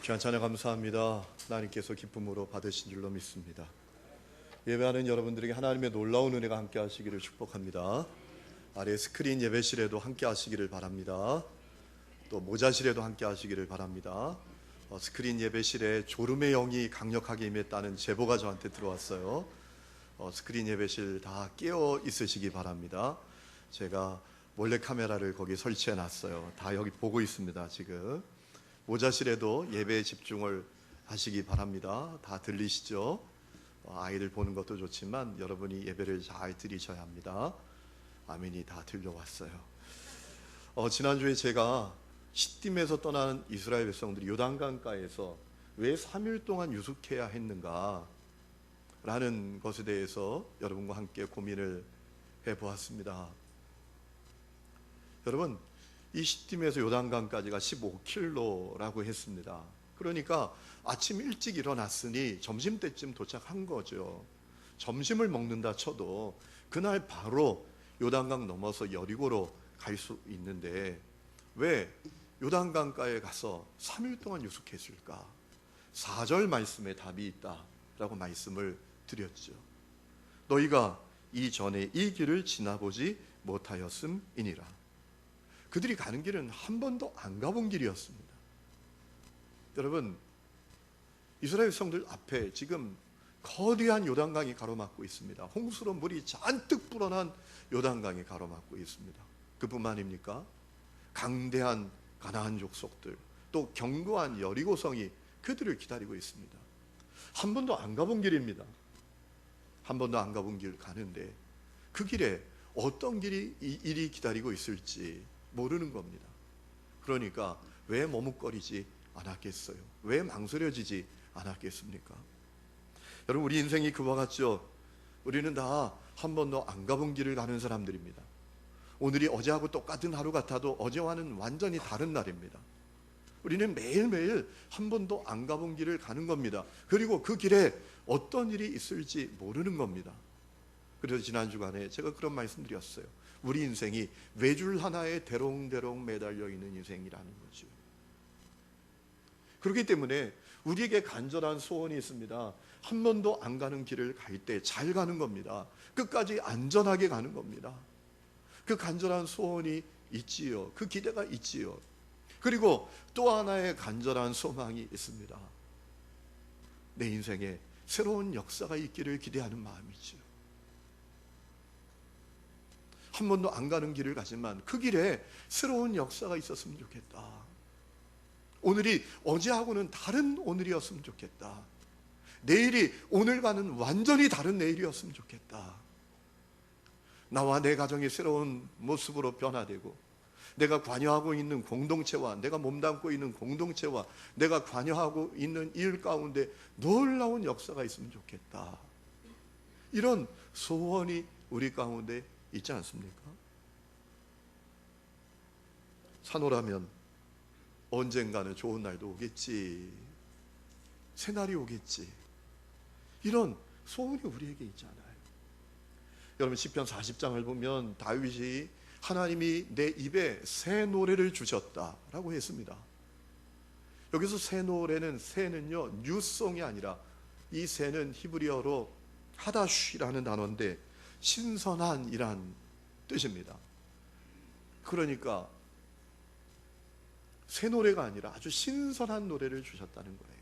귀한 찬양 감사합니다. 하나님께서 기쁨으로 받으신 줄로 믿습니다. 예배하는 여러분들에게 하나님의 놀라운 은혜가 함께 하시기를 축복합니다. 아래 스크린 예배실에도 함께 하시기를 바랍니다. 또 모자실에도 함께 하시기를 바랍니다. 스크린 예배실에 졸음의 영이 강력하게 임했다는 제보가 저한테 들어왔어요. 스크린 예배실 다 깨어 있으시기 바랍니다. 제가 몰래카메라를 거기 설치해 놨어요. 다 여기 보고 있습니다. 지금 모자실에도 예배에 집중을 하시기 바랍니다. 다 들리시죠? 아이들 보는 것도 좋지만 여러분이 예배를 잘 드리셔야 합니다. 아멘이 다 들려왔어요. 지난주에 제가 시딤에서 떠나는 이스라엘 백성들이 요단강가에서 왜 3일 동안 유숙해야 했는가 라는 것에 대해서 여러분과 함께 고민을 해보았습니다. 여러분, 이 시딤에서 요단강까지가 15km라고 했습니다. 그러니까 아침 일찍 일어났으니 점심때쯤 도착한 거죠. 점심을 먹는다 쳐도 그날 바로 요단강 넘어서 여리고로 갈 수 있는데 왜 요단강가에 가서 3일 동안 유숙했을까? 4절 말씀에 답이 있다라고 말씀을 드렸죠. 너희가 이전에 이 길을 지나보지 못하였음이니라. 그들이 가는 길은 한 번도 안 가본 길이었습니다. 여러분, 이스라엘 백성들 앞에 지금 거대한 요단강이 가로막고 있습니다. 홍수로 물이 잔뜩 불어난 요단강이 가로막고 있습니다. 그뿐만입니까? 강대한 가나안 족속들, 또 견고한 여리고성이 그들을 기다리고 있습니다. 한 번도 안 가본 길입니다. 한 번도 안 가본 길 가는데 그 길에 어떤 일이 기다리고 있을지 모르는 겁니다. 그러니까 왜 머뭇거리지 않았겠어요? 왜 망설여지지 않았겠습니까? 여러분, 우리 인생이 그와 같죠? 우리는 다 한 번도 안 가본 길을 가는 사람들입니다. 오늘이 어제하고 똑같은 하루 같아도 어제와는 완전히 다른 날입니다. 우리는 매일매일 한 번도 안 가본 길을 가는 겁니다. 그리고 그 길에 어떤 일이 있을지 모르는 겁니다. 그래서 지난 주간에 제가 그런 말씀 드렸어요. 우리 인생이 외줄 하나에 대롱대롱 매달려 있는 인생이라는 거죠. 그렇기 때문에 우리에게 간절한 소원이 있습니다. 한 번도 안 가는 길을 갈 때 잘 가는 겁니다. 끝까지 안전하게 가는 겁니다. 그 간절한 소원이 있지요. 그 기대가 있지요. 그리고 또 하나의 간절한 소망이 있습니다. 내 인생에 새로운 역사가 있기를 기대하는 마음이죠. 한 번도 안 가는 길을 가지만 그 길에 새로운 역사가 있었으면 좋겠다. 오늘이 어제하고는 다른 오늘이었으면 좋겠다. 내일이 오늘과는 완전히 다른 내일이었으면 좋겠다. 나와 내 가정이 새로운 모습으로 변화되고 내가 관여하고 있는 공동체와 내가 몸담고 있는 공동체와 내가 관여하고 있는 일 가운데 놀라운 역사가 있으면 좋겠다. 이런 소원이 우리 가운데 있지 않습니까? 산호라면 언젠가는 좋은 날도 오겠지, 새날이 오겠지, 이런 소원이 우리에게 있잖아요. 여러분, 시편 40장을 보면 다윗이 하나님이 내 입에 새 노래를 주셨다라고 했습니다. 여기서 새 노래는, 새는요 뉴송이 아니라 이 새는 히브리어로 하다쉬라는 단어인데 신선한이란 뜻입니다. 그러니까 새 노래가 아니라 아주 신선한 노래를 주셨다는 거예요.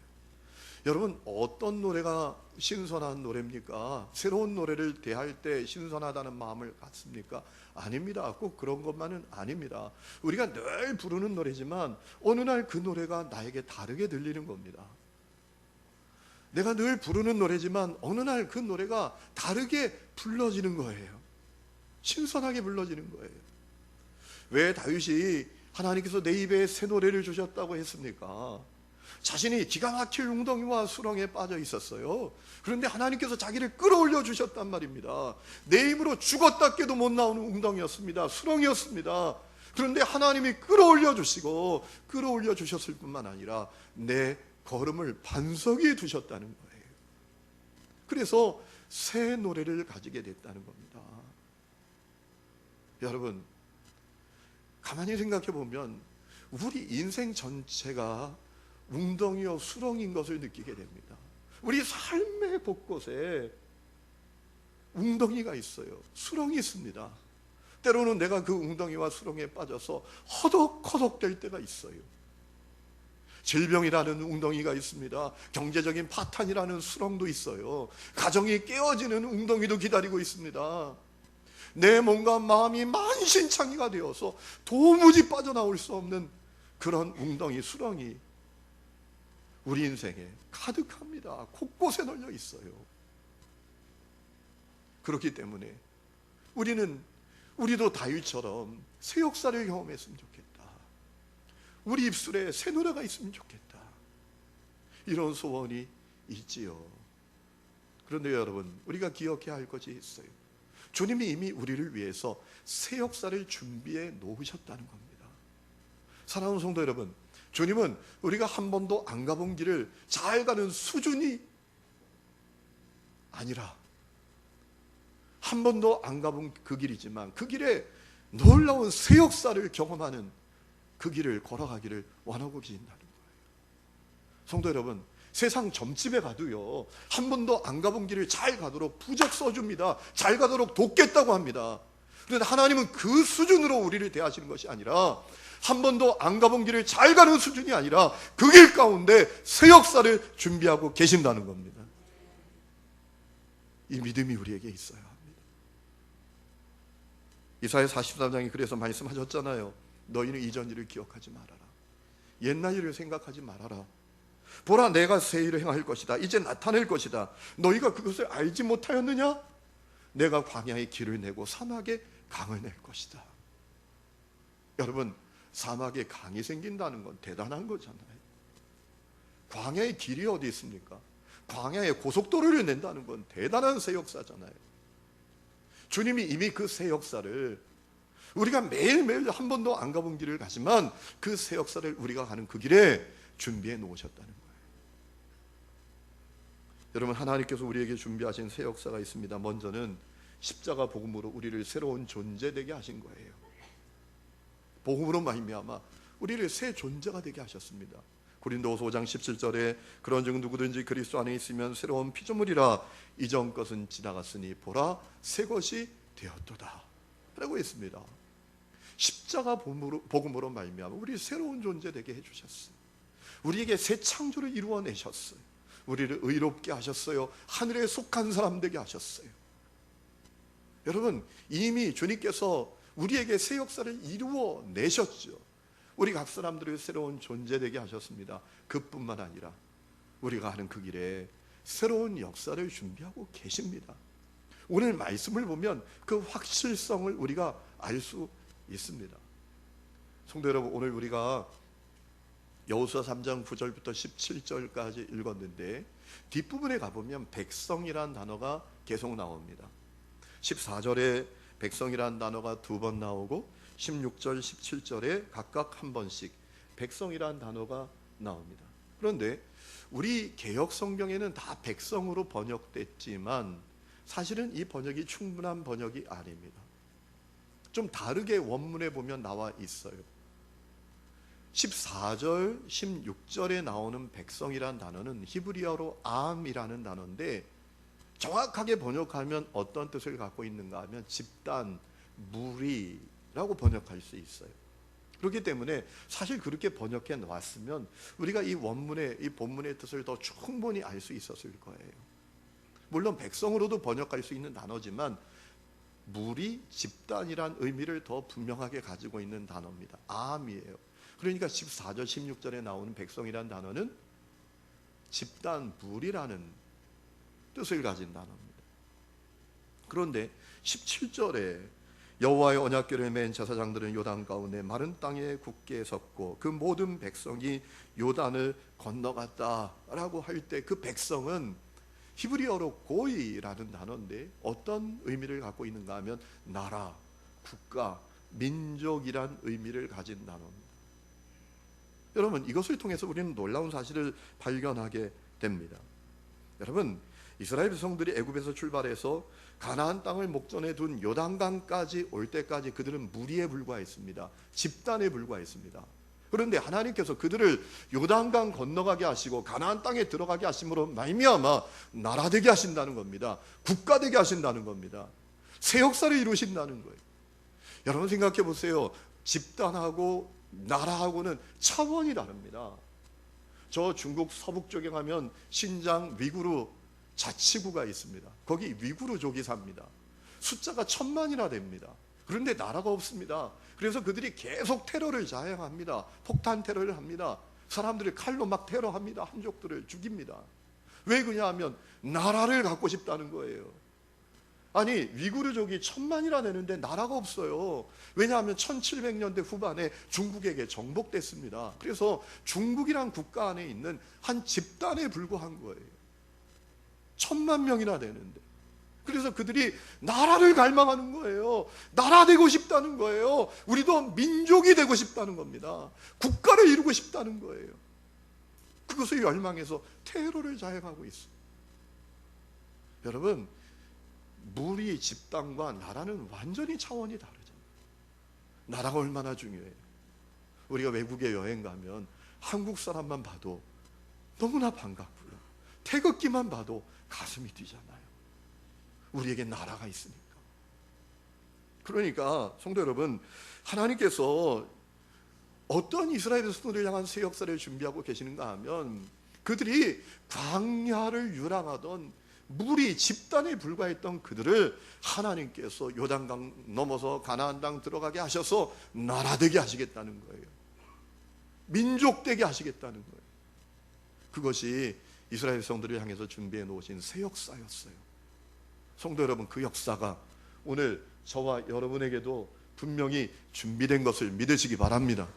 여러분, 어떤 노래가 신선한 노래입니까? 새로운 노래를 대할 때 신선하다는 마음을 갖습니까? 아닙니다. 꼭 그런 것만은 아닙니다. 우리가 늘 부르는 노래지만 어느 날 그 노래가 나에게 다르게 들리는 겁니다. 내가 늘 부르는 노래지만 어느 날 그 노래가 다르게 불러지는 거예요. 신선하게 불러지는 거예요. 왜 다윗이 하나님께서 내 입에 새 노래를 주셨다고 했습니까? 자신이 기가 막힐 웅덩이와 수렁에 빠져 있었어요. 그런데 하나님께서 자기를 끌어올려 주셨단 말입니다. 내 힘으로 죽었다 깨도 못 나오는 웅덩이였습니다. 수렁이었습니다. 그런데 하나님이 끌어올려 주시고 끌어올려 주셨을 뿐만 아니라 내 걸음을 반석 위에 두셨다는 거예요. 그래서 새 노래를 가지게 됐다는 겁니다. 여러분, 가만히 생각해 보면 우리 인생 전체가 웅덩이요 수렁인 것을 느끼게 됩니다. 우리 삶의 곳곳에 웅덩이가 있어요. 수렁이 있습니다. 때로는 내가 그 웅덩이와 수렁에 빠져서 허덕허덕 될 때가 있어요. 질병이라는 웅덩이가 있습니다. 경제적인 파탄이라는 수렁도 있어요. 가정이 깨어지는 웅덩이도 기다리고 있습니다. 내 몸과 마음이 만신창이가 되어서 도무지 빠져나올 수 없는 그런 웅덩이, 수렁이 우리 인생에 가득합니다. 곳곳에 널려 있어요. 그렇기 때문에 우리도 다윗처럼 새 역사를 경험했으면 좋겠다. 우리 입술에 새 노래가 있으면 좋겠다. 이런 소원이 있지요. 그런데 여러분, 우리가 기억해야 할 것이 있어요. 주님이 이미 우리를 위해서 새 역사를 준비해 놓으셨다는 겁니다. 사랑하는 성도 여러분, 주님은 우리가 한 번도 안 가본 길을 잘 가는 수준이 아니라 한 번도 안 가본 그 길이지만 그 길에 놀라운 새 역사를 경험하는 그 길을 걸어가기를 원하고 계신다는 거예요. 성도 여러분, 세상 점집에 가도요, 한 번도 안 가본 길을 잘 가도록 부적 써줍니다. 잘 가도록 돕겠다고 합니다. 그런데 하나님은 그 수준으로 우리를 대하시는 것이 아니라 한 번도 안 가본 길을 잘 가는 수준이 아니라 그 길 가운데 새 역사를 준비하고 계신다는 겁니다. 이 믿음이 우리에게 있어야 합니다. 이사야 43장이 그래서 말씀하셨잖아요. 너희는 이전 일을 기억하지 말아라. 옛날 일을 생각하지 말아라. 보라, 내가 새 일을 행할 것이다. 이제 나타낼 것이다. 너희가 그것을 알지 못하였느냐? 내가 광야에 길을 내고 사막에 강을 낼 것이다. 여러분, 사막에 강이 생긴다는 건 대단한 거잖아요. 광야의 길이 어디 있습니까? 광야에 고속도로를 낸다는 건 대단한 새 역사잖아요. 주님이 이미 그 새 역사를 우리가 매일매일 한 번도 안 가본 길을 가지만 그 새 역사를 우리가 가는 그 길에 준비해 놓으셨다는 거예요. 여러분, 하나님께서 우리에게 준비하신 새 역사가 있습니다. 먼저는 십자가 복음으로 우리를 새로운 존재 되게 하신 거예요. 복음으로 말미암아 우리를 새 존재가 되게 하셨습니다. 고린도후서 5장 17절에 그런즉 누구든지 그리스도 안에 있으면 새로운 피조물이라 이전 것은 지나갔으니 보라 새 것이 되었도다 라고 했습니다. 십자가 복음으로 말미암아 우리 새로운 존재 되게 해주셨어요. 우리에게 새 창조를 이루어내셨어요. 우리를 의롭게 하셨어요. 하늘에 속한 사람 되게 하셨어요. 여러분, 이미 주님께서 우리에게 새 역사를 이루어내셨죠. 우리 각 사람들을 새로운 존재 되게 하셨습니다. 그뿐만 아니라 우리가 하는 그 길에 새로운 역사를 준비하고 계십니다. 오늘 말씀을 보면 그 확실성을 우리가 알 수 있습니다. 성도 여러분, 오늘 우리가 여호수아 3장 9절부터 17절까지 읽었는데 뒷부분에 가보면 백성이란 단어가 계속 나옵니다. 14절에 백성이란 단어가 2번 나오고 16절, 17절에 각각 한 번씩 백성이란 단어가 나옵니다. 그런데 우리 개역 성경에는 다 백성으로 번역됐지만 사실은 이 번역이 충분한 번역이 아닙니다. 좀 다르게 원문에 보면 나와 있어요. 14절, 16절에 나오는 백성이란 단어는 히브리어로 암이라는 단어인데 정확하게 번역하면 어떤 뜻을 갖고 있는가 하면 집단, 무리라고 번역할 수 있어요. 그렇기 때문에 사실 그렇게 번역해 놨으면 우리가 이 원문의, 이 본문의 뜻을 더 충분히 알 수 있었을 거예요. 물론 백성으로도 번역할 수 있는 단어지만 무리, 집단이란 의미를 더 분명하게 가지고 있는 단어입니다. 암이에요. 그러니까 14절, 16절에 나오는 백성이란 단어는 집단, 무리라는 뜻을 가진 단어입니다. 그런데 17절에 여호와의 언약궤를 맨 제사장들은 요단 가운데 마른 땅에 굳게 섰고 그 모든 백성이 요단을 건너갔다라고 할 때 그 백성은 히브리어로 고이라는 단어인데 어떤 의미를 갖고 있는가 하면 나라, 국가, 민족이란 의미를 가진 단어입니다. 여러분, 이것을 통해서 우리는 놀라운 사실을 발견하게 됩니다. 여러분, 이스라엘 백성들이 애굽에서 출발해서 가나안 땅을 목전에 둔 요단강까지 올 때까지 그들은 무리에 불과했습니다. 집단에 불과했습니다. 그런데 하나님께서 그들을 요단강 건너가게 하시고 가나안 땅에 들어가게 하심으로 말미암아 나라 되게 하신다는 겁니다. 국가 되게 하신다는 겁니다. 새 역사를 이루신다는 거예요. 여러분 생각해 보세요. 집단하고 나라하고는 차원이 다릅니다. 저 중국 서북 쪽에 가면 신장 위구르 자치구가 있습니다. 거기 위구르족이 삽니다. 숫자가 1000만이나 됩니다. 그런데 나라가 없습니다. 그래서 그들이 계속 테러를 자행합니다. 폭탄 테러를 합니다. 사람들을 칼로 막 테러합니다. 한족들을 죽입니다. 왜 그러냐면 나라를 갖고 싶다는 거예요. 아니 위구르족이 1000만이나 되는데 나라가 없어요. 왜냐하면 1700년대 후반에 중국에게 정복됐습니다. 그래서 중국이란 국가 안에 있는 한 집단에 불과한 거예요. 1000만 명이나 되는데. 그래서 그들이 나라를 갈망하는 거예요. 나라 되고 싶다는 거예요. 우리도 민족이 되고 싶다는 겁니다. 국가를 이루고 싶다는 거예요. 그것을 열망해서 테러를 자행하고 있어요. 여러분, 무리 집단과 나라는 완전히 차원이 다르죠. 나라가 얼마나 중요해요. 우리가 외국에 여행 가면 한국 사람만 봐도 너무나 반갑고요. 태극기만 봐도 가슴이 뛰잖아요. 우리에게 나라가 있으니까. 그러니까 성도 여러분, 하나님께서 어떤 이스라엘 백성들을 향한 새 역사를 준비하고 계시는가 하면 그들이 광야를 유랑하던 무리 집단에 불과했던 그들을 하나님께서 요단강 넘어서 가나안 땅 들어가게 하셔서 나라 되게 하시겠다는 거예요. 민족 되게 하시겠다는 거예요. 그것이 이스라엘 백성들을 향해서 준비해 놓으신 새 역사였어요. 성도 여러분, 그 역사가 오늘 저와 여러분에게도 분명히 준비된 것을 믿으시기 바랍니다.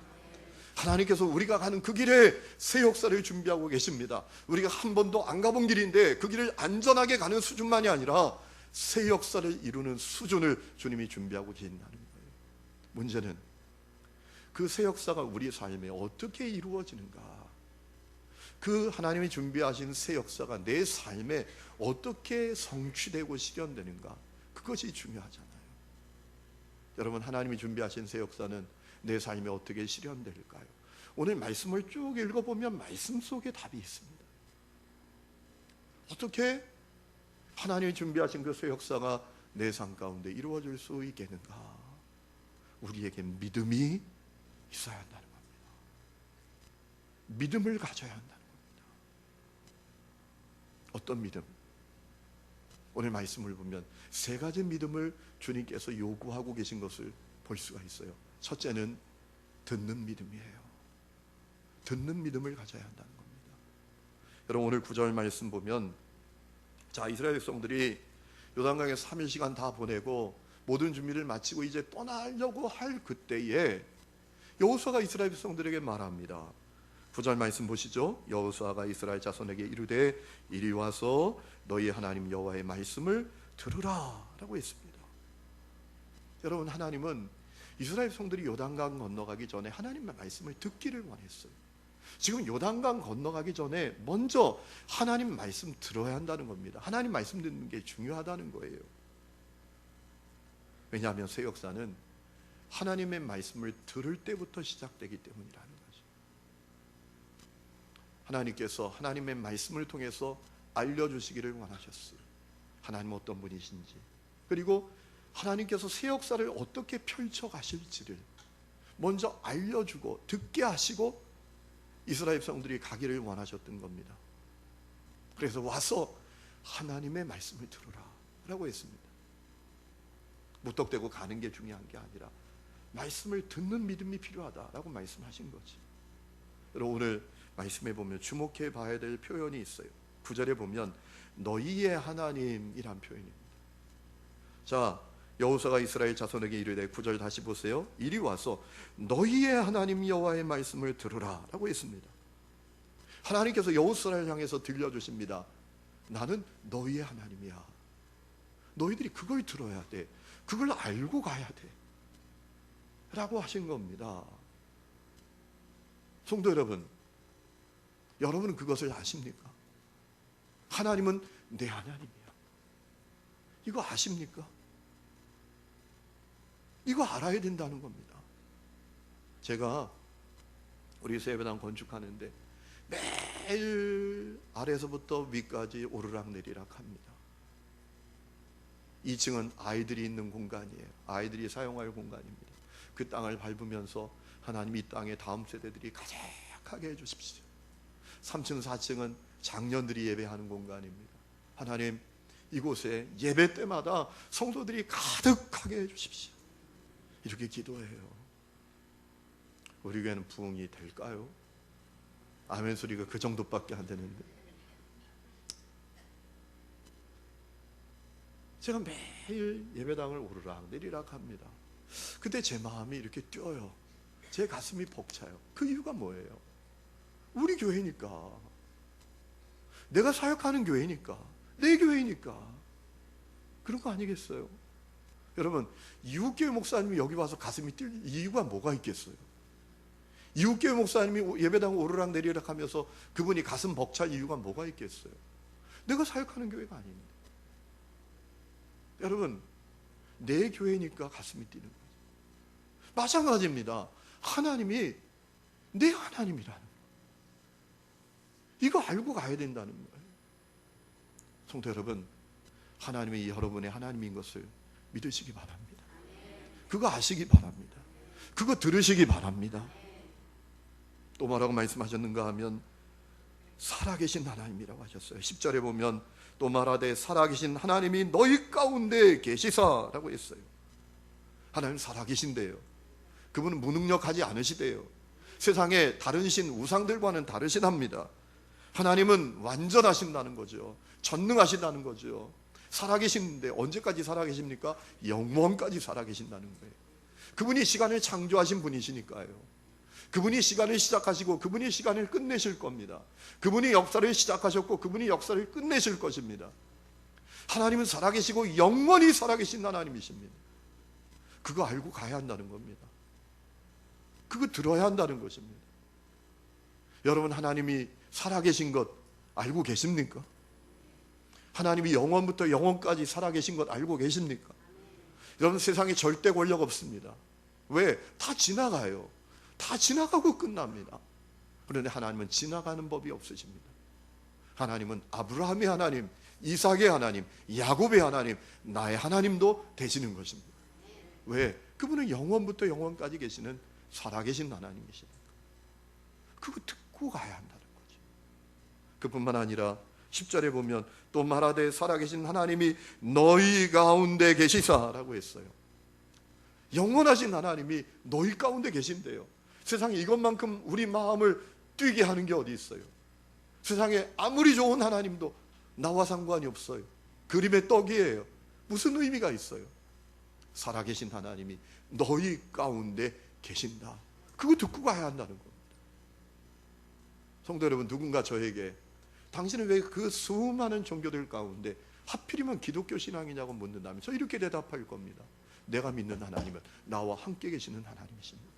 하나님께서 우리가 가는 그 길에 새 역사를 준비하고 계십니다. 우리가 한 번도 안 가본 길인데 그 길을 안전하게 가는 수준만이 아니라 새 역사를 이루는 수준을 주님이 준비하고 계신다는 거예요. 문제는 그 새 역사가 우리 삶에 어떻게 이루어지는가? 그 하나님이 준비하신 새 역사가 내 삶에 어떻게 성취되고 실현되는가? 그것이 중요하잖아요. 여러분, 하나님이 준비하신 새 역사는 내 삶에 어떻게 실현될까요? 오늘 말씀을 쭉 읽어보면 말씀 속에 답이 있습니다. 어떻게 하나님이 준비하신 그 새 역사가 내 삶 가운데 이루어질 수 있겠는가? 우리에게 믿음이 있어야 한다는 겁니다. 믿음을 가져야 한다는 겁니다. 어떤 믿음? 오늘 말씀을 보면 세 가지 믿음을 주님께서 요구하고 계신 것을 볼 수가 있어요. 첫째는 듣는 믿음이에요. 듣는 믿음을 가져야 한다는 겁니다. 여러분, 오늘 9절 말씀 보면, 자, 이스라엘 백성들이 요단강에 3일 시간 다 보내고 모든 준비를 마치고 이제 떠나려고 할 그때에 여호수아가 이스라엘 백성들에게 말합니다. 9절 말씀 보시죠. 여호수아가 이스라엘 자손에게 이르되 이리 와서 너희 하나님 여호와의 말씀을 들으라 라고 했습니다. 여러분, 하나님은 이스라엘 백성들이 요단강 건너가기 전에 하나님의 말씀을 듣기를 원했어요. 지금 요단강 건너가기 전에 먼저 하나님 말씀 들어야 한다는 겁니다. 하나님 말씀 듣는 게 중요하다는 거예요. 왜냐하면 새 역사는 하나님의 말씀을 들을 때부터 시작되기 때문이라는 거죠. 하나님께서 하나님의 말씀을 통해서 알려주시기를 원하셨어요. 하나님은 어떤 분이신지, 그리고 하나님께서 새 역사를 어떻게 펼쳐가실지를 먼저 알려주고 듣게 하시고 이스라엘 백성들이 가기를 원하셨던 겁니다. 그래서 와서 하나님의 말씀을 들으라 라고 했습니다. 무턱대고 가는 게 중요한 게 아니라 말씀을 듣는 믿음이 필요하다라고 말씀하신 거지. 여러분, 오늘 말씀에 보면 주목해 봐야 될 표현이 있어요. 9절에 보면 너희의 하나님이란 표현입니다. 자, 여호수아가 이스라엘 자손에게 이르되, 9절 다시 보세요. 이리 와서 너희의 하나님 여호와의 말씀을 들으라 라고 했습니다. 하나님께서 여호수아를 향해서 들려주십니다. 나는 너희의 하나님이야. 너희들이 그걸 들어야 돼. 그걸 알고 가야 돼 라고 하신 겁니다. 성도 여러분, 여러분은 그것을 아십니까? 하나님은 내 하나님이야. 이거 아십니까? 이거 알아야 된다는 겁니다. 제가 우리 새 예배당 건축하는데 매일 아래에서부터 위까지 오르락내리락 합니다. 2층은 아이들이 있는 공간이에요. 아이들이 사용할 공간입니다. 그 땅을 밟으면서 하나님 이 땅에 다음 세대들이 가득하게 해주십시오. 3층 4층은 장년들이 예배하는 공간입니다. 하나님 이곳에 예배 때마다 성도들이 가득하게 해주십시오. 이렇게 기도해요. 우리 교회는 부흥이 될까요? 아멘 소리가 그 정도밖에 안 되는데, 제가 매일 예배당을 오르락 내리락 합니다. 그때 제 마음이 이렇게 뛰어요. 제 가슴이 벅차요. 그 이유가 뭐예요? 우리 교회니까, 내가 사역하는 교회니까, 내 교회니까 그런 거 아니겠어요? 여러분, 이웃교회 목사님이 여기 와서 가슴이 뛸 이유가 뭐가 있겠어요? 이웃교회 목사님이 예배당 오르락 내리락 하면서 그분이 가슴 벅찰 이유가 뭐가 있겠어요? 내가 사역하는 교회가 아닌데. 여러분, 내 교회니까 가슴이 뛰는 거죠. 마찬가지입니다. 하나님이 내 하나님이라는 거, 이거 알고 가야 된다는 거예요. 성도 여러분, 하나님이 여러분의 하나님인 것을 믿으시기 바랍니다. 그거 아시기 바랍니다. 그거 들으시기 바랍니다. 또 뭐라고 말씀하셨는가 하면 살아계신 하나님이라고 하셨어요. 10절에 보면 또 말하되 살아계신 하나님이 너희 가운데 계시사라고 했어요. 하나님 살아계신대요. 그분은 무능력하지 않으시대요. 세상에 다른 신 우상들과는 다르시답니다. 하나님은 완전하신다는 거죠. 전능하신다는 거죠. 살아계신데 언제까지 살아계십니까? 영원까지 살아계신다는 거예요. 그분이 시간을 창조하신 분이시니까요. 그분이 시간을 시작하시고 그분이 시간을 끝내실 겁니다. 그분이 역사를 시작하셨고 그분이 역사를 끝내실 것입니다. 하나님은 살아계시고 영원히 살아계신 하나님이십니다. 그거 알고 가야 한다는 겁니다. 그거 들어야 한다는 것입니다. 여러분, 하나님이 살아계신 것 알고 계십니까? 하나님이 영원부터 영원까지 살아계신 것 알고 계십니까? 여러분, 세상에 절대 권력 없습니다. 왜? 다 지나가요. 다 지나가고 끝납니다. 그런데 하나님은 지나가는 법이 없으십니다. 하나님은 아브라함의 하나님, 이삭의 하나님, 야곱의 하나님, 나의 하나님도 되시는 것입니다. 왜? 그분은 영원부터 영원까지 계시는 살아계신 하나님이시니까. 그거 듣고 가야 한다는 거죠. 그뿐만 아니라 10절에 보면 또 말하되 살아계신 하나님이 너희 가운데 계시사라고 했어요. 영원하신 하나님이 너희 가운데 계신대요. 세상에 이것만큼 우리 마음을 뛰게 하는 게 어디 있어요? 세상에 아무리 좋은 하나님도 나와 상관이 없어요. 그림의 떡이에요. 무슨 의미가 있어요? 살아계신 하나님이 너희 가운데 계신다. 그거 듣고 가야 한다는 겁니다. 성도 여러분, 누군가 저에게 당신은 왜 그 수많은 종교들 가운데 하필이면 기독교 신앙이냐고 묻는다면 저 이렇게 대답할 겁니다. 내가 믿는 하나님은 나와 함께 계시는 하나님이십니다.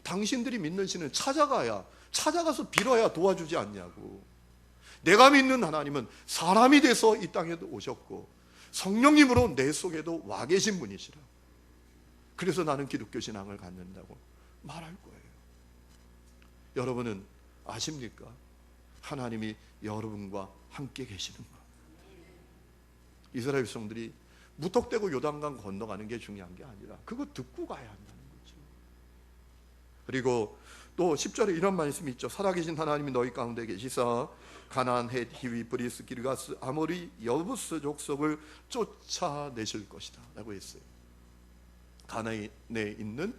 당신들이 믿는 신은 찾아가서 빌어야 도와주지 않냐고. 내가 믿는 하나님은 사람이 돼서 이 땅에도 오셨고 성령님으로 내 속에도 와 계신 분이시라. 그래서 나는 기독교 신앙을 갖는다고 말할 거예요. 여러분은 아십니까? 하나님이 여러분과 함께 계시는 것. 이스라엘 백성들이 무턱대고 요단강 건너가는 게 중요한 게 아니라 그거 듣고 가야 한다는 거죠. 그리고 또 10절에 이런 말씀이 있죠. 살아계신 하나님이 너희 가운데 계시사 가나안, 헷, 히위, 브리스, 기르가스, 아모리, 여부스 족속을 쫓아내실 것이다 라고 했어요. 가나안에 있는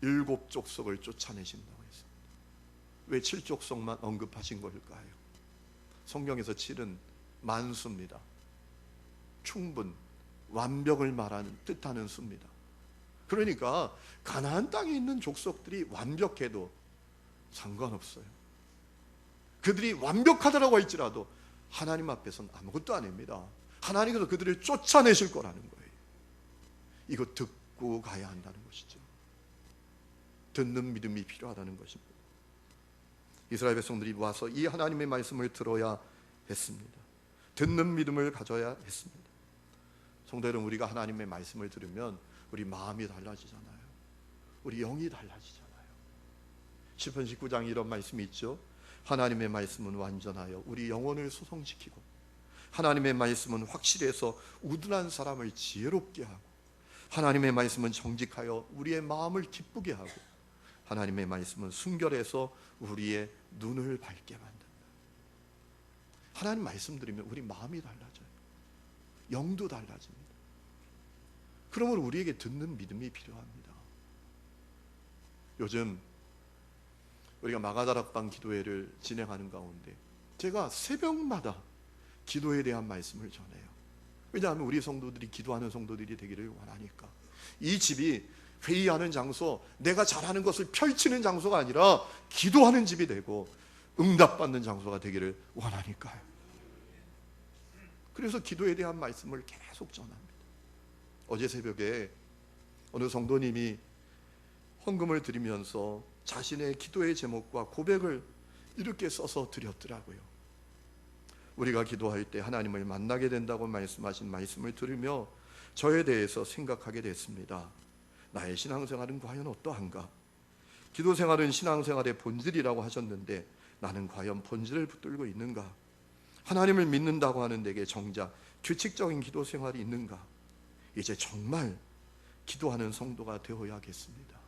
7 족속을 쫓아내신다고 했습니다. 왜 7 족속만 언급하신 걸까요? 성경에서 7은 만수입니다. 충분, 완벽을 말하는 뜻하는 수입니다. 그러니까 가나안 땅에 있는 족속들이 완벽해도 상관없어요. 그들이 완벽하다라고 할지라도 하나님 앞에서는 아무것도 아닙니다. 하나님께서 그들을 쫓아내실 거라는 거예요. 이거 듣고 가야 한다는 것이죠. 듣는 믿음이 필요하다는 것입니다. 이스라엘 백성들이 와서 이 하나님의 말씀을 들어야 했습니다. 듣는 믿음을 가져야 했습니다. 성도 여러분, 우리가 하나님의 말씀을 들으면 우리 마음이 달라지잖아요. 우리 영이 달라지잖아요. 시편 19장에 이런 말씀이 있죠. 하나님의 말씀은 완전하여 우리 영혼을 소성시키고 하나님의 말씀은 확실해서 우둔한 사람을 지혜롭게 하고 하나님의 말씀은 정직하여 우리의 마음을 기쁘게 하고 하나님의 말씀은 순결해서 우리의 눈을 밝게 만든다. 하나님 말씀 들으면 우리 마음이 달라져요. 영도 달라집니다. 그러므로 우리에게 듣는 믿음이 필요합니다. 요즘 우리가 마가다락방 기도회를 진행하는 가운데 제가 새벽마다 기도에 대한 말씀을 전해요. 왜냐하면 우리 성도들이 기도하는 성도들이 되기를 원하니까. 이 집이 회의하는 장소, 내가 잘하는 것을 펼치는 장소가 아니라 기도하는 집이 되고 응답받는 장소가 되기를 원하니까요. 그래서 기도에 대한 말씀을 계속 전합니다. 어제 새벽에 어느 성도님이 헌금을 드리면서 자신의 기도의 제목과 고백을 이렇게 써서 드렸더라고요. 우리가 기도할 때 하나님을 만나게 된다고 말씀하신 말씀을 들으며 저에 대해서 생각하게 됐습니다. 나의 신앙생활은 과연 어떠한가? 기도생활은 신앙생활의 본질이라고 하셨는데 나는 과연 본질을 붙들고 있는가? 하나님을 믿는다고 하는 내게 정작 규칙적인 기도생활이 있는가? 이제 정말 기도하는 성도가 되어야겠습니다.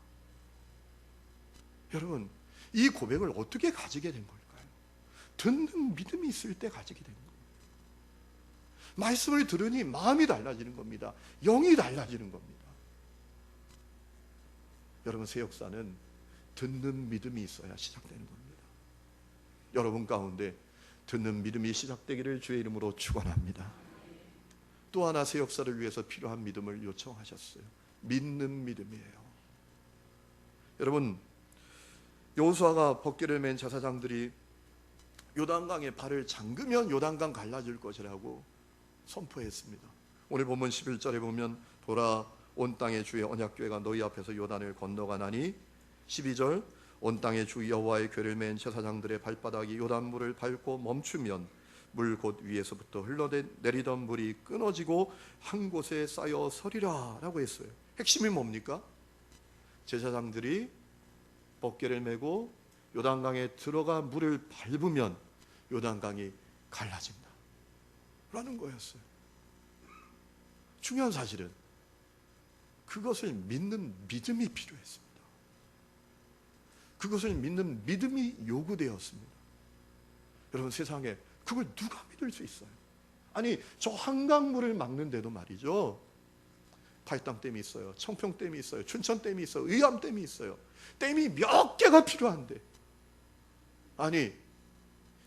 여러분, 이 고백을 어떻게 가지게 된 걸까요? 듣는 믿음이 있을 때 가지게 된 겁니다. 말씀을 들으니 마음이 달라지는 겁니다. 영이 달라지는 겁니다. 여러분, 새 역사는 듣는 믿음이 있어야 시작되는 겁니다. 여러분 가운데 듣는 믿음이 시작되기를 주의 이름으로 축원합니다. 또 하나 새 역사를 위해서 필요한 믿음을 요청하셨어요. 믿는 믿음이에요. 여러분, 여호수아가 벗개를 맨 제사장들이 요단강에 발을 잠그면 요단강 갈라질 것이라고 선포했습니다. 오늘 본문 11절에 보면 보라 온 땅의 주의 언약궤가 너희 앞에서 요단을 건너가나니 12절 온 땅의 주 여호와의 궤를 맨 제사장들의 발바닥이 요단물을 밟고 멈추면 물 곧 위에서부터 흘러내리던 물이 끊어지고 한 곳에 쌓여 서리라 라고 했어요. 핵심이 뭡니까? 제사장들이 벗개를 메고 요단강에 들어가 물을 밟으면 요단강이 갈라진다 라는 거였어요. 중요한 사실은 그것을 믿는 믿음이 필요했습니다. 그것을 믿는 믿음이 요구되었습니다. 여러분, 세상에 그걸 누가 믿을 수 있어요? 아니, 저 한강물을 막는데도 말이죠, 팔당댐이 있어요, 청평댐이 있어요, 춘천댐이 있어요, 의암댐이 있어요. 댐이 몇 개가 필요한데, 아니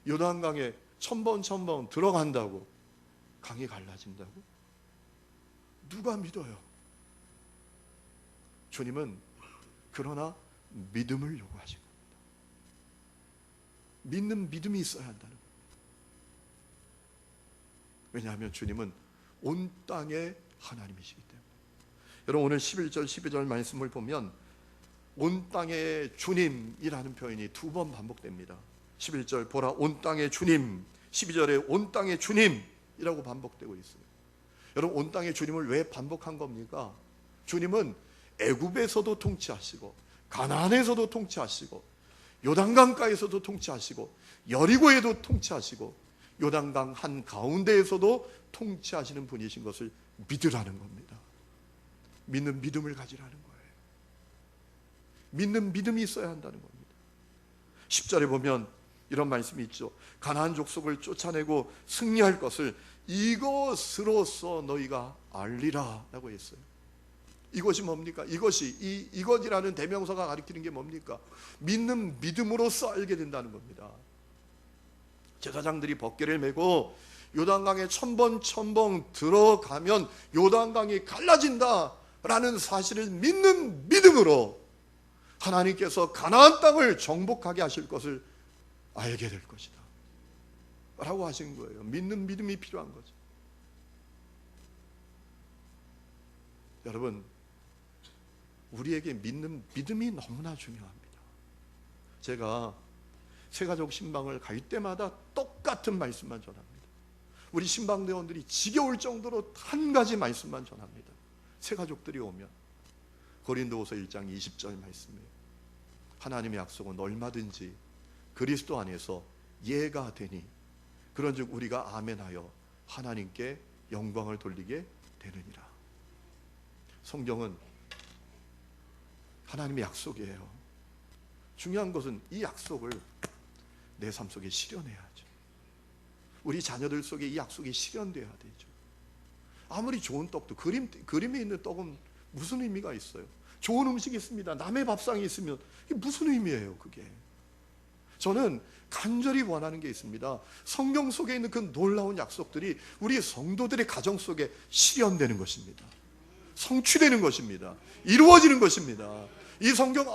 요단강에 천번 들어간다고 강이 갈라진다고? 누가 믿어요? 주님은 그러나 믿음을 요구하신 겁니다. 믿는 믿음이 있어야 한다는 겁니다. 왜냐하면 주님은 온 땅의 하나님이시기 때문에. 여러분, 오늘 11절 12절 말씀을 보면 온 땅의 주님이라는 표현이 2번 반복됩니다. 11절 보라 온 땅의 주님, 12절에 온 땅의 주님이라고 반복되고 있어요. 여러분, 온 땅의 주님을 왜 반복한 겁니까? 주님은 애굽에서도 통치하시고 가나안에서도 통치하시고 요단강가에서도 통치하시고 여리고에도 통치하시고 요단강 한가운데에서도 통치하시는 분이신 것을 믿으라는 겁니다. 믿는 믿음을 가지라는 거예요. 믿는 믿음이 있어야 한다는 겁니다. 10절에 보면 이런 말씀이 있죠. 가나안 족속을 쫓아내고 승리할 것을 이것으로써 너희가 알리라 라고 했어요. 이것이 뭡니까? 이것이라는 대명사가 가리키는 게 뭡니까? 믿는 믿음으로써 알게 된다는 겁니다. 제사장들이 벗개를 메고 요단강에 천번 들어가면 요단강이 갈라진다라는 사실을 믿는 믿음으로 하나님께서 가나안 땅을 정복하게 하실 것을 알게 될 것이다 라고 하신 거예요. 믿는 믿음이 필요한 거죠. 여러분, 우리에게 믿는 믿음이 너무나 중요합니다. 제가 새가족 신방을 갈 때마다 똑같은 말씀만 전합니다. 우리 신방대원들이 지겨울 정도로 한 가지 말씀만 전합니다. 새가족들이 오면 고린도후서 1장 20절 말씀이에요. 하나님의 약속은 얼마든지 그리스도 안에서 예가 되니 그런즉 우리가 아멘하여 하나님께 영광을 돌리게 되느니라. 성경은 하나님의 약속이에요. 중요한 것은 이 약속을 내 삶 속에 실현해야죠. 우리 자녀들 속에 이 약속이 실현돼야 되죠. 아무리 좋은 떡도 그림에 있는 떡은 무슨 의미가 있어요? 좋은 음식이 있습니다. 남의 밥상이 있으면 이게 무슨 의미예요, 그게? 저는 간절히 원하는 게 있습니다. 성경 속에 있는 그 놀라운 약속들이 우리 성도들의 가정 속에 실현되는 것입니다. 성취되는 것입니다. 이루어지는 것입니다. 이 성경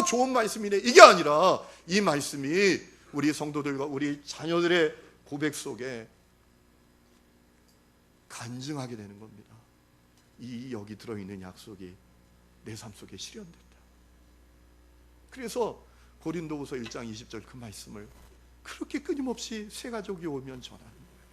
좋은 말씀이네 이게 아니라 이 말씀이 우리 성도들과 우리 자녀들의 고백 속에 간증하게 되는 겁니다. 이 여기 들어있는 약속이 내 삶 속에 실현된다. 그래서 고린도후서 1장 20절 그 말씀을 그렇게 끊임없이 새 가족이 오면 전하는 거예요.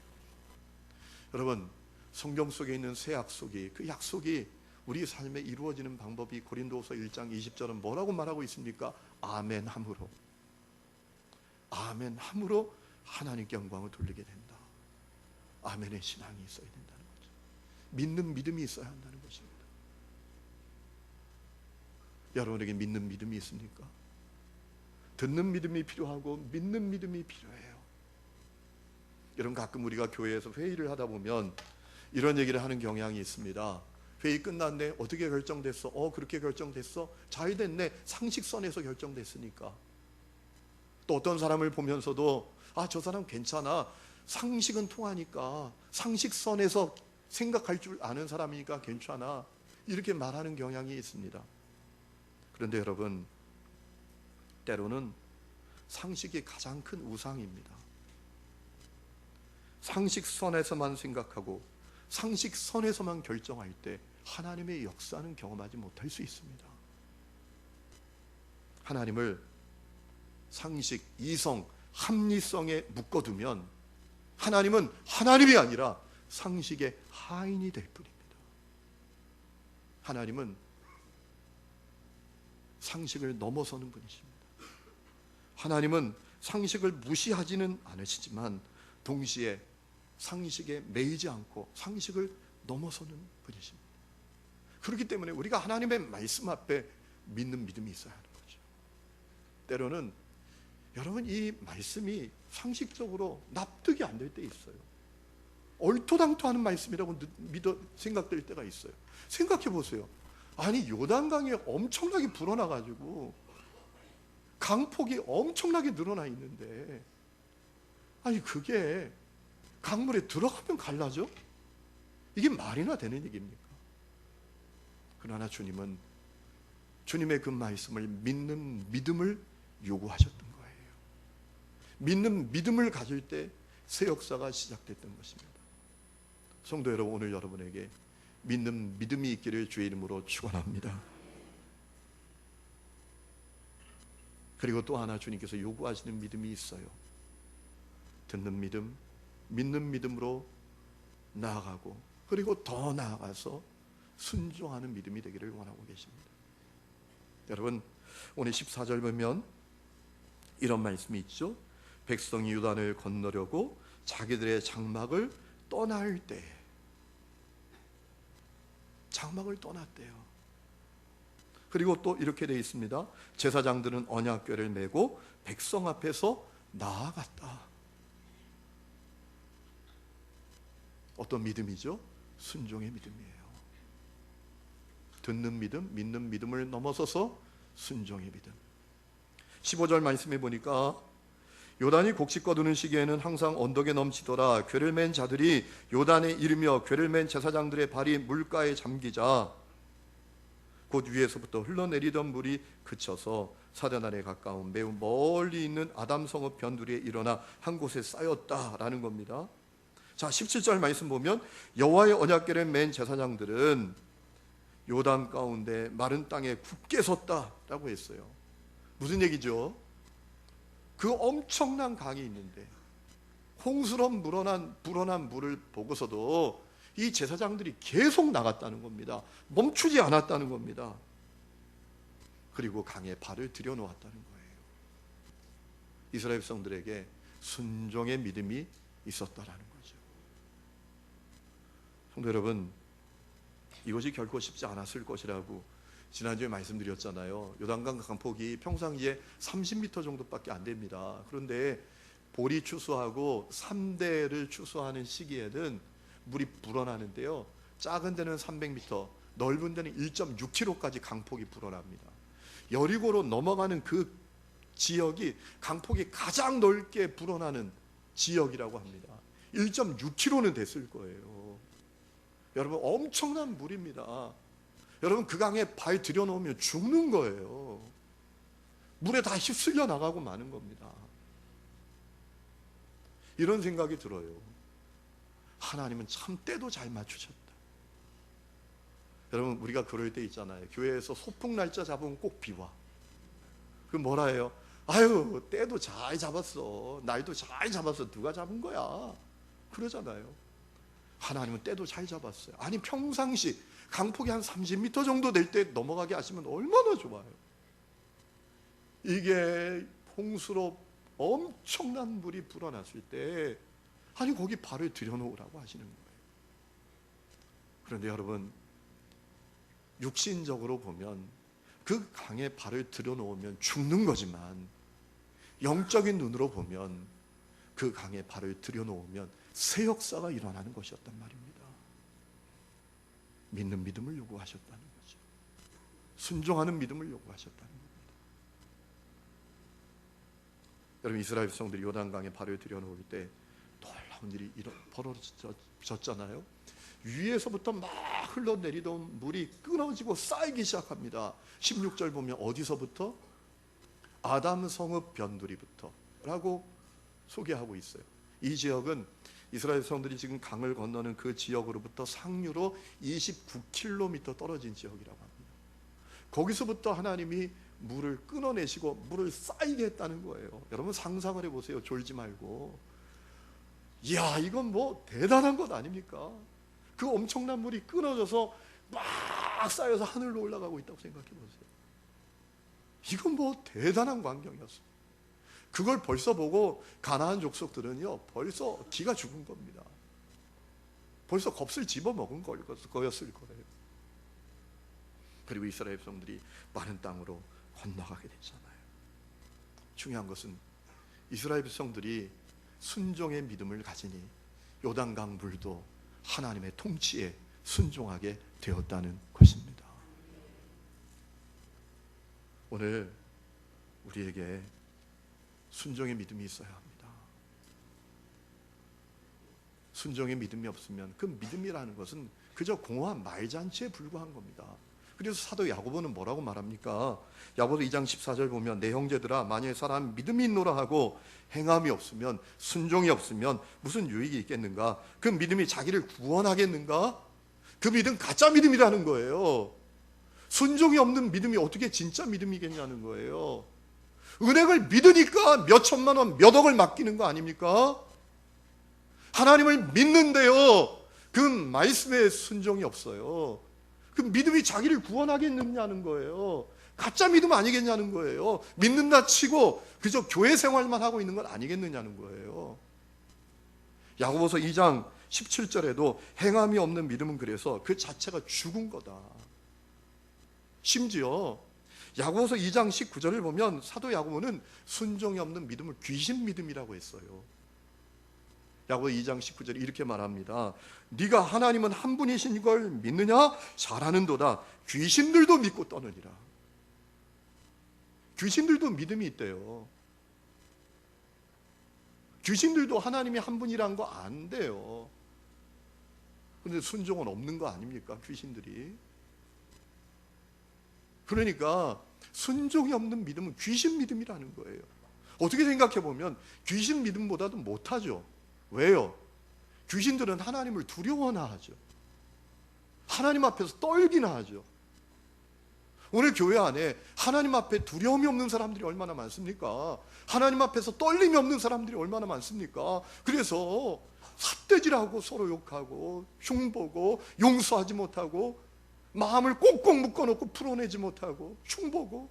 여러분, 성경 속에 있는 새 약속이, 그 약속이 우리 삶에 이루어지는 방법이 고린도후서 1장 20절은 뭐라고 말하고 있습니까? 아멘함으로, 아멘함으로 하나님께 영광을 돌리게 된다. 아멘의 신앙이 있어야 된다는 거죠. 믿는 믿음이 있어야 한다는 것입니다. 여러분에게 믿는 믿음이 있습니까? 듣는 믿음이 필요하고 믿는 믿음이 필요해요. 여러분, 가끔 우리가 교회에서 회의를 하다 보면 이런 얘기를 하는 경향이 있습니다. 회의 끝났네. 어떻게 결정됐어? 그렇게 결정됐어? 잘 됐네. 상식선에서 결정됐으니까. 또 어떤 사람을 보면서도 저 사람 괜찮아. 상식은 통하니까, 상식선에서 생각할 줄 아는 사람이니까 괜찮아. 이렇게 말하는 경향이 있습니다. 그런데 여러분, 때로는 상식이 가장 큰 우상입니다. 상식선에서만 생각하고 상식선에서만 결정할 때 하나님의 역사는 경험하지 못할 수 있습니다. 하나님을 상식, 이성, 합리성에 묶어두면 하나님은 하나님이 아니라 상식의 하인이 될 뿐입니다. 하나님은 상식을 넘어서는 분이십니다. 하나님은 상식을 무시하지는 않으시지만 동시에 상식에 매이지 않고 상식을 넘어서는 분이십니다. 그렇기 때문에 우리가 하나님의 말씀 앞에 믿는 믿음이 있어야 하는 거죠. 때로는 여러분, 이 말씀이 상식적으로 납득이 안 될 때 있어요. 얼토당토하는 말씀이라고 생각될 때가 있어요. 생각해 보세요. 아니, 요단강이 엄청나게 불어나가지고 강폭이 엄청나게 늘어나 있는데, 아니 그게 강물에 들어가면 갈라져? 이게 말이나 되는 얘기입니까? 그러나 주님은 주님의 그 말씀을 믿는 믿음을 요구하셨던 거예요. 믿는 믿음을 가질 때 새 역사가 시작됐던 것입니다. 성도 여러분, 오늘 여러분에게 믿는 믿음이 있기를 주의 이름으로 축원합니다. 그리고 또 하나 주님께서 요구하시는 믿음이 있어요. 듣는 믿음, 믿는 믿음으로 나아가고, 그리고 더 나아가서 순종하는 믿음이 되기를 원하고 계십니다. 여러분, 오늘 14절 보면 이런 말씀이 있죠. 백성이 요단을 건너려고 자기들의 장막을 떠날 때, 장막을 떠났대요. 그리고 또 이렇게 되어 있습니다. 제사장들은 언약궤를 메고 백성 앞에서 나아갔다. 어떤 믿음이죠? 순종의 믿음이에요. 듣는 믿음, 믿는 믿음을 넘어서서 순종의 믿음. 15절 말씀해 보니까 요단이 곡식 거두는 시기에는 항상 언덕에 넘치더라. 궤를 맨 자들이 요단에 이르며 궤를 맨 제사장들의 발이 물가에 잠기자 곧 위에서부터 흘러내리던 물이 그쳐서 사대날에 가까운 매우 멀리 있는 아담 성읍 변두리에 일어나 한 곳에 쌓였다라는 겁니다. 자, 17절 말씀 보면 여호와의 언약궤를 맨 제사장들은 요단 가운데 마른 땅에 굳게 섰다라고 했어요. 무슨 얘기죠? 그 엄청난 강이 있는데 홍수럼 불어난 물을 보고서도 이 제사장들이 계속 나갔다는 겁니다. 멈추지 않았다는 겁니다. 그리고 강에 발을 들여놓았다는 거예요. 이스라엘 백성들에게 순종의 믿음이 있었다라는 거죠. 성도 여러분, 이것이 결코 쉽지 않았을 것이라고 지난주에 말씀드렸잖아요. 요단강 강폭이 평상시에 30m 정도밖에 안 됩니다. 그런데 보리 추수하고 3대를 추수하는 시기에는 물이 불어나는데요, 작은 데는 300m, 넓은 데는 1.6km까지 강폭이 불어납니다. 여리고로 넘어가는 그 지역이 강폭이 가장 넓게 불어나는 지역이라고 합니다. 1.6km는 됐을 거예요. 여러분, 엄청난 물입니다. 여러분, 그 강에 발 들여놓으면 죽는 거예요. 물에 다 휩쓸려 나가고 마는 겁니다. 이런 생각이 들어요. 하나님은 참 때도 잘 맞추셨다. 여러분, 우리가 그럴 때 있잖아요. 교회에서 소풍 날짜 잡으면 꼭 비와. 그 뭐라 해요? 아유, 때도 잘 잡았어, 날도 잘 잡았어, 누가 잡은 거야, 그러잖아요. 하나님은 때도 잘 잡았어요. 아니, 평상시 강폭이 한 30m 정도 될 때 넘어가게 하시면 얼마나 좋아요. 이게 홍수로 엄청난 물이 불어났을 때, 아니, 거기 발을 들여놓으라고 하시는 거예요. 그런데 여러분, 육신적으로 보면 그 강에 발을 들여놓으면 죽는 거지만, 영적인 눈으로 보면 그 강에 발을 들여놓으면 새 역사가 일어나는 것이었단 말입니다. 믿는 믿음을 요구하셨다는 거죠. 순종하는 믿음을 요구하셨다는 겁니다. 여러분, 이스라엘 백성들이 요단강에 발을 들여놓을 때 놀라운 일이 벌어졌잖아요. 위에서부터 막 흘러내리던 물이 끊어지고 쌓이기 시작합니다. 16절 보면 어디서부터? 아담 성읍 변두리부터 라고 소개하고 있어요. 이 지역은 이스라엘 백성들이 지금 강을 건너는 그 지역으로부터 상류로 29km 떨어진 지역이라고 합니다. 거기서부터 하나님이 물을 끊어내시고 물을 쌓이게 했다는 거예요. 여러분, 상상을 해보세요. 졸지 말고. 이야, 이건 뭐 대단한 것 아닙니까? 그 엄청난 물이 끊어져서 막 쌓여서 하늘로 올라가고 있다고 생각해 보세요. 이건 뭐 대단한 광경이었어요. 그걸 벌써 보고 가나안 족속들은요, 벌써 기가 죽은 겁니다. 벌써 겁을 집어먹은 거였을 거예요. 그리고 이스라엘 백성들이 마른 땅으로 건너가게 됐잖아요. 중요한 것은 이스라엘 백성들이 순종의 믿음을 가지니 요단강 물도 하나님의 통치에 순종하게 되었다는 것입니다. 오늘 우리에게 순종의 믿음이 있어야 합니다. 순종의 믿음이 없으면 그 믿음이라는 것은 그저 공허한 말잔치에 불과한 겁니다. 그래서 사도 야고보는 뭐라고 말합니까? 야고보 2장 14절 보면, 내 형제들아, 만일 사람 믿음이 있노라 하고 행함이 없으면, 순종이 없으면 무슨 유익이 있겠는가? 그 믿음이 자기를 구원하겠는가? 그 믿음 가짜 믿음이라는 거예요. 순종이 없는 믿음이 어떻게 진짜 믿음이겠냐는 거예요. 은행을 믿으니까 몇 천만 원, 몇 억을 맡기는 거 아닙니까? 하나님을 믿는데요, 그 말씀에 순종이 없어요. 그 믿음이 자기를 구원하겠느냐는 거예요. 가짜 믿음 아니겠냐는 거예요. 믿는다 치고 그저 교회 생활만 하고 있는 건 아니겠느냐는 거예요. 야고보서 2장 17절에도 행함이 없는 믿음은 그래서 그 자체가 죽은 거다. 심지어 야고보서 2장 19절을 보면 사도 야고보는 순종이 없는 믿음을 귀신 믿음이라고 했어요. 야고보 2장 19절에 이렇게 말합니다. 네가 하나님은 한 분이신 걸 믿느냐? 잘하는도다. 귀신들도 믿고 떠느니라. 귀신들도 믿음이 있대요. 귀신들도 하나님이 한 분이란 거 안돼요. 그런데 순종은 없는 거 아닙니까? 귀신들이. 그러니까 순종이 없는 믿음은 귀신 믿음이라는 거예요. 어떻게 생각해 보면 귀신 믿음보다도 못하죠. 왜요? 귀신들은 하나님을 두려워나 하죠. 하나님 앞에서 떨기나 하죠. 오늘 교회 안에 하나님 앞에 두려움이 없는 사람들이 얼마나 많습니까? 하나님 앞에서 떨림이 없는 사람들이 얼마나 많습니까? 그래서 삿대질하고 서로 욕하고 흉보고 용서하지 못하고 마음을 꽁꽁 묶어놓고 풀어내지 못하고 흉보고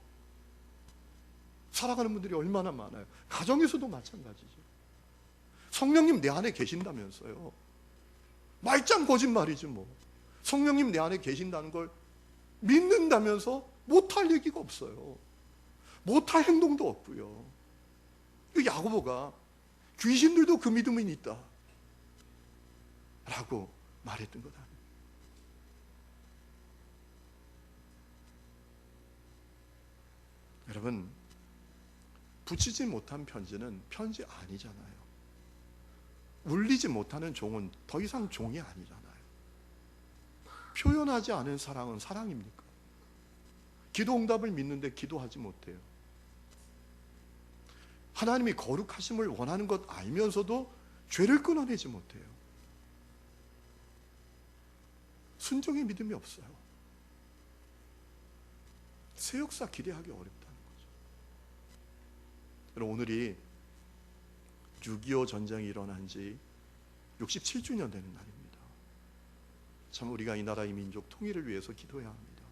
살아가는 분들이 얼마나 많아요. 가정에서도 마찬가지죠. 성령님 내 안에 계신다면서요. 말짱 거짓말이지 뭐. 성령님 내 안에 계신다는 걸 믿는다면서 못할 얘기가 없어요. 못할 행동도 없고요. 야고보가 귀신들도 그 믿음은 있다 라고 말했던 거다. 여러분, 붙이지 못한 편지는 편지 아니잖아요. 울리지 못하는 종은 더 이상 종이 아니잖아요. 표현하지 않은 사랑은 사랑입니까? 기도 응답을 믿는데 기도하지 못해요. 하나님이 거룩하심을 원하는 것 알면서도 죄를 끊어내지 못해요. 순종의 믿음이 없어요. 새 역사 기대하기 어렵다는 거죠. 여러분, 오늘이 6.25 전쟁이 일어난 지 67주년 되는 날입니다. 참 우리가 이 나라의 민족 통일을 위해서 기도해야 합니다.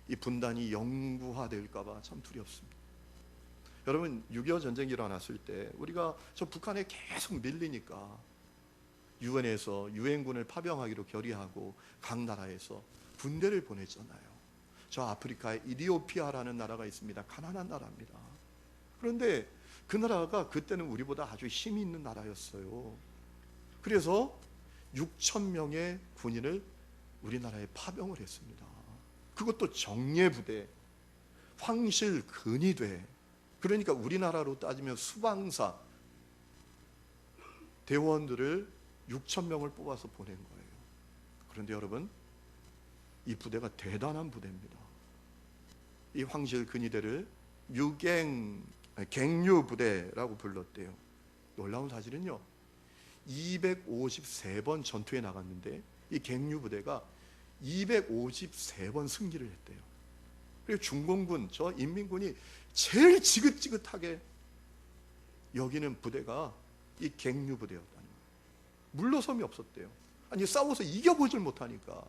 이 분단이 영구화될까 봐 참 두렵습니다. 여러분, 6.25 전쟁이 일어났을 때 우리가 저 북한에 계속 밀리니까 유엔에서 유엔군을 파병하기로 결의하고 각 나라에서 군대를 보냈잖아요. 저 아프리카에 이디오피아라는 나라가 있습니다. 가난한 나라입니다. 그런데 그 나라가 그때는 우리보다 아주 힘이 있는 나라였어요. 그래서 6,000명의 군인을 우리나라에 파병을 했습니다. 그것도 정예부대, 황실근위대, 그러니까 우리나라로 따지면 수방사 대원들을 6,000명을 뽑아서 보낸 거예요. 그런데 여러분, 이 부대가 대단한 부대입니다. 이 황실근위대를 갱류부대라고 불렀대요. 놀라운 사실은요, 253번 전투에 나갔는데 이 갱류부대가 253번 승리를 했대요. 그리고 중공군, 저 인민군이 제일 지긋지긋하게 여기는 부대가 이 갱류부대였다는 거예요. 물러섬이 없었대요. 아니, 싸워서 이겨보질 못하니까.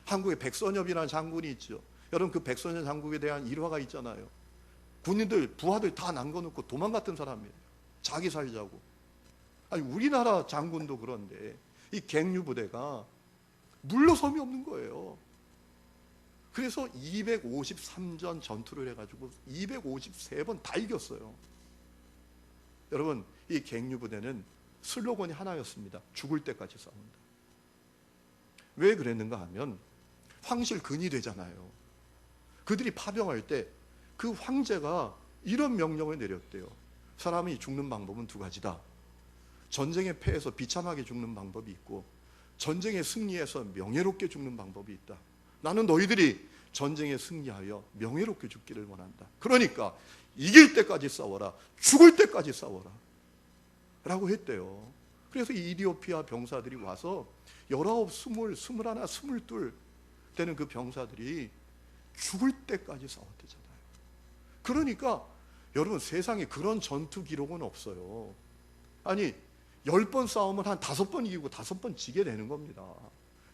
한국에 백선엽이라는 장군이 있죠. 여러분, 그 백선엽 장군에 대한 일화가 있잖아요. 군인들, 부하들 다 남겨놓고 도망갔던 사람이에요. 자기 살자고. 아니, 우리나라 장군도 그런데 이 갱류부대가 물러섬이 없는 거예요. 그래서 253전 전투를 해가지고 253번 다 이겼어요. 여러분, 이 갱류부대는 슬로건이 하나였습니다. 죽을 때까지 싸운다. 왜 그랬는가 하면 황실근이 되잖아요. 그들이 파병할 때 그 황제가 이런 명령을 내렸대요. 사람이 죽는 방법은 두 가지다. 전쟁에 패해서 비참하게 죽는 방법이 있고, 전쟁에 승리해서 명예롭게 죽는 방법이 있다. 나는 너희들이 전쟁에 승리하여 명예롭게 죽기를 원한다. 그러니까 이길 때까지 싸워라. 죽을 때까지 싸워라. 라고 했대요. 그래서 이 이디오피아 병사들이 와서 19, 20, 21, 22 되는 그 병사들이 죽을 때까지 싸웠대잖아요. 그러니까 여러분, 세상에 그런 전투 기록은 없어요. 아니, 10번 싸우면 한 5번 이기고 5번 지게 되는 겁니다.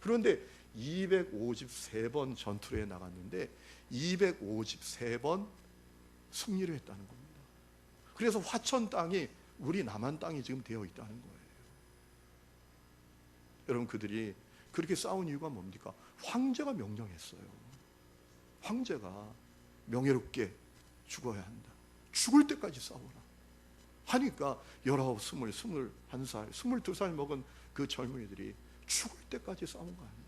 그런데 253번 전투에 나갔는데 253번 승리를 했다는 겁니다. 그래서 화천 땅이 우리 남한 땅이 지금 되어 있다는 거예요. 여러분, 그들이 그렇게 싸운 이유가 뭡니까? 황제가 명령했어요. 황제가 명예롭게 죽어야 한다. 죽을 때까지 싸워라 하니까 19, 20, 21살, 22살 먹은 그 젊은이들이 죽을 때까지 싸운 거 아니에요.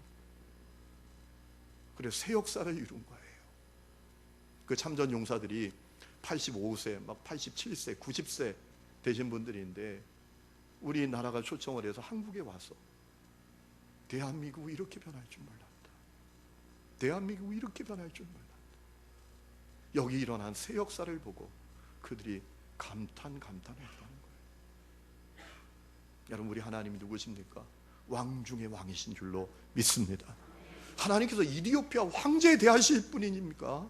그래서 새 역사를 이룬 거예요. 그 참전 용사들이 85세, 막 87세, 90세 되신 분들인데 우리나라가 초청을 해서 한국에 와서 대한민국이 이렇게 변할 줄 몰랐다. 대한민국이 이렇게 변할 줄 몰랐다. 여기 일어난 새 역사를 보고 그들이 감탄했다는 거예요. 여러분, 우리 하나님이 누구십니까? 왕 중의 왕이신 줄로 믿습니다. 하나님께서 이디오피아 황제에 대하실 분입니까?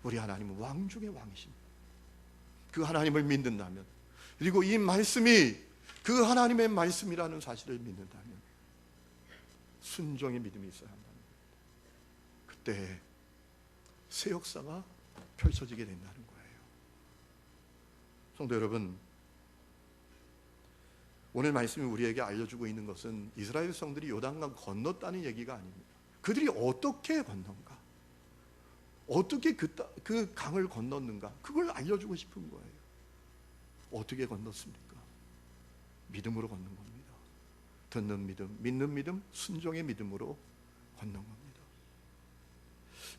우리 하나님은 왕 중의 왕이십니다. 그 하나님을 믿는다면, 그리고 이 말씀이 그 하나님의 말씀이라는 사실을 믿는다면 순종의 믿음이 있어야 한다는 겁니다. 그때 새 역사가 펼쳐지게 된다는 거예요. 성도 여러분, 오늘 말씀이 우리에게 알려주고 있는 것은 이스라엘 백성들이 요단강 건넜다는 얘기가 아닙니다. 그들이 어떻게 건넌가, 어떻게 그 강을 건넜는가, 그걸 알려주고 싶은 거예요. 어떻게 건넜습니까? 믿음으로 걷는 겁니다. 듣는 믿음, 믿는 믿음, 순종의 믿음으로 걷는 겁니다.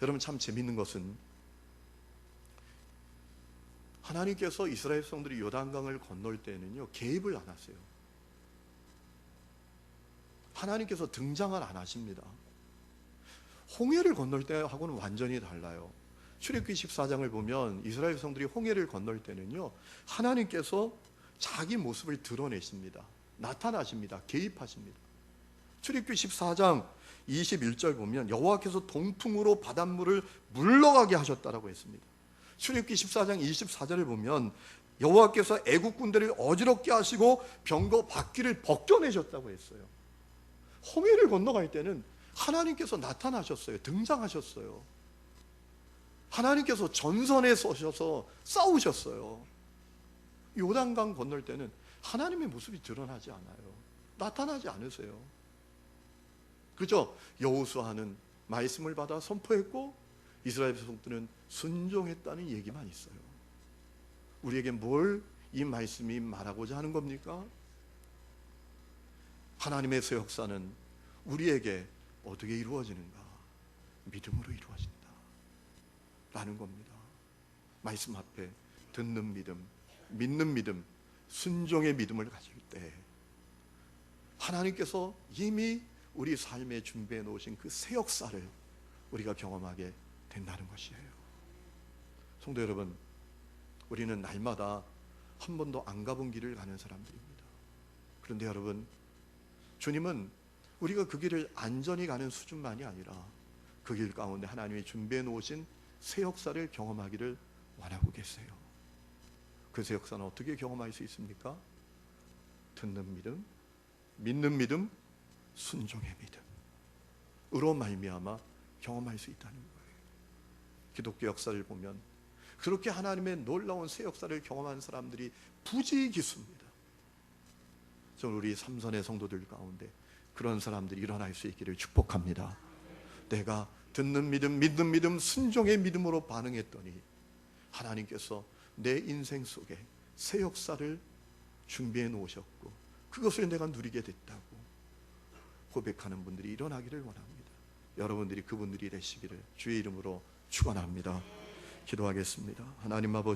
여러분, 참 재밌는 것은 하나님께서 이스라엘 백성들이 요단강을 건널 때는요, 개입을 안 하세요. 하나님께서 등장을 안 하십니다. 홍해를 건널 때하고는 완전히 달라요. 출애굽기 14장을 보면 이스라엘 백성들이 홍해를 건널 때는요, 하나님께서 자기 모습을 드러내십니다. 나타나십니다. 개입하십니다. 출애굽기 14장 21절 보면 여호와께서 동풍으로 바닷물을 물러가게 하셨다라고 했습니다. 출애굽기 14장 24절을 보면 여호와께서 애국 군대를 어지럽게 하시고 병거 바퀴를 벗겨내셨다고 했어요. 홍해를 건너갈 때는 하나님께서 나타나셨어요. 등장하셨어요. 하나님께서 전선에 서셔서 싸우셨어요. 요단강 건널 때는 하나님의 모습이 드러나지 않아요. 나타나지 않으세요. 그죠? 여호수아는 말씀을 받아 선포했고 이스라엘 백성들은 순종했다는 얘기만 있어요. 우리에게 뭘 이 말씀이 말하고자 하는 겁니까? 하나님의 새 역사는 우리에게 어떻게 이루어지는가? 믿음으로 이루어진다 라는 겁니다. 말씀 앞에 듣는 믿음, 믿는 믿음, 순종의 믿음을 가질 때 하나님께서 이미 우리 삶에 준비해 놓으신 그 새 역사를 우리가 경험하게 된다는 것이에요. 성도 여러분, 우리는 날마다 한 번도 안 가본 길을 가는 사람들입니다. 그런데 여러분, 주님은 우리가 그 길을 안전히 가는 수준만이 아니라 그 길 가운데 하나님이 준비해 놓으신 새 역사를 경험하기를 원하고 계세요. 그 새 역사는 어떻게 경험할 수 있습니까? 듣는 믿음, 믿는 믿음, 순종의 믿음으로 말미암아 경험할 수 있다는 거예요. 기독교 역사를 보면 그렇게 하나님의 놀라운 새 역사를 경험한 사람들이 부지기수입니다. 저는 우리 삼선의 성도들 가운데 그런 사람들이 일어날 수 있기를 축복합니다. 내가 듣는 믿음, 믿는 믿음, 순종의 믿음으로 반응했더니 하나님께서 내 인생 속에 새 역사를 준비해 놓으셨고 그것을 내가 누리게 됐다고 고백하는 분들이 일어나기를 원합니다. 여러분들이 그분들이 되시기를 주의 이름으로 축원합니다. 기도하겠습니다. 하나님 아버지,